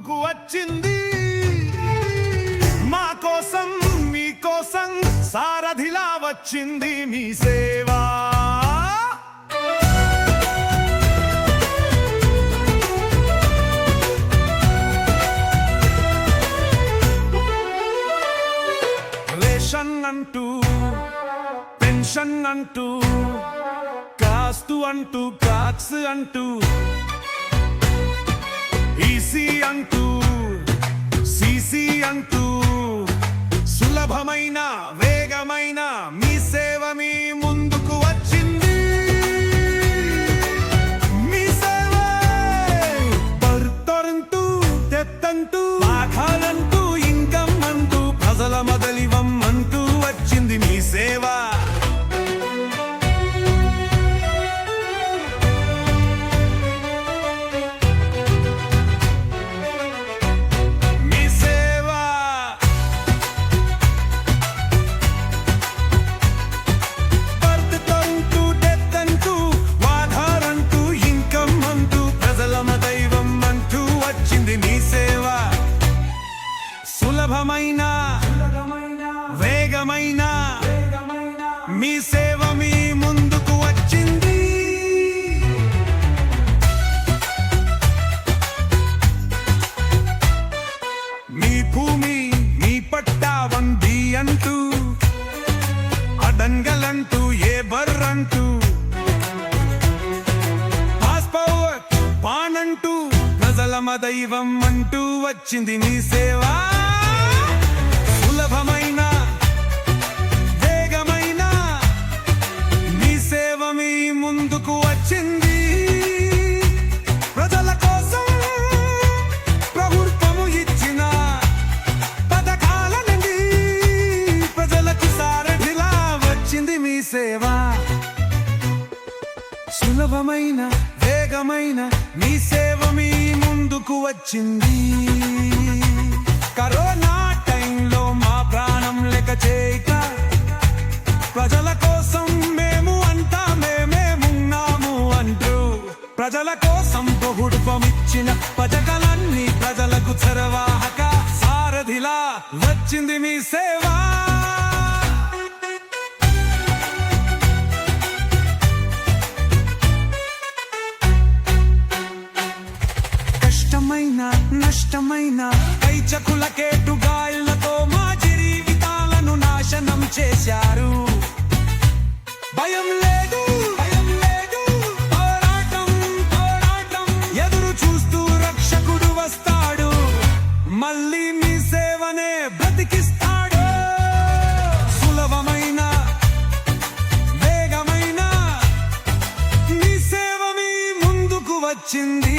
ముందుకు వచ్చింది. మా కోసం మీకోసం సారథిలా వచ్చింది మీ సేవా. రేషన్ అంటూ, పెన్షన్ అంటూ, కాస్తు అంటూ, కాక్స్ అంటూ, ఈసీ అంటూ, సిసి అంటూ, సులభమైన వేగమైన మీ సేవ మీ ముందుకు వచ్చింది. మీ సేవ పర్తొరంటూ, తెత్తంటూ, ఆఖాలంటూ, ఇంకమ్ అంటూ, ప్రజల మదలివం అంటూ వచ్చింది మీ సేవ. సులభమైన వేగమైన మీ సేవ మీ ముందుకు వచ్చింది. మీ భూమి మీ పట్టా వంది అంటూ, అడంగలంటూ, ఏ బర్రంటూ, పాస్పోర్ట్ పానంటూ, ప్రజల దైవం అంటూ వచ్చింది మీ సేవ. సులభమైన వేగమైన మీ సేవ మీ ముందుకు వచ్చింది. ప్రజల కోసం ప్రభుత్వము ఇచ్చిన పథకాల నుండి ప్రజలకు సారథిలా వచ్చింది మీ సేవ. సులభమైన వేగమైన మీ సేవ మీ ముందుకు వచ్చింది. కరోనా టైంలో మా ప్రాణం లెక్క చేయక, ప్రజల కోసం మేము అంతా మేమేమున్నాము అంటూ, ప్రజల కోసం ప్రభుత్వమిచ్చిన పథకాలన్నీ ప్రజలకు చరవాహక సారథిలా వచ్చింది మీ సేవ. కష్టమైన నష్టమైన కైచకుల కేటుగాళ్లతో మా జీవితాలను నాశనం చేశారు. భయం లేదు, భయం లేదు, పోరాటం పోరాటం, ఎదురు చూస్తూ రక్షకుడు వస్తాడు, మళ్ళీ మీ సేవనే బ్రతికిస్తాడు. సులభమైన వేగమైన మీ సేవ మీ ముందుకు వచ్చింది.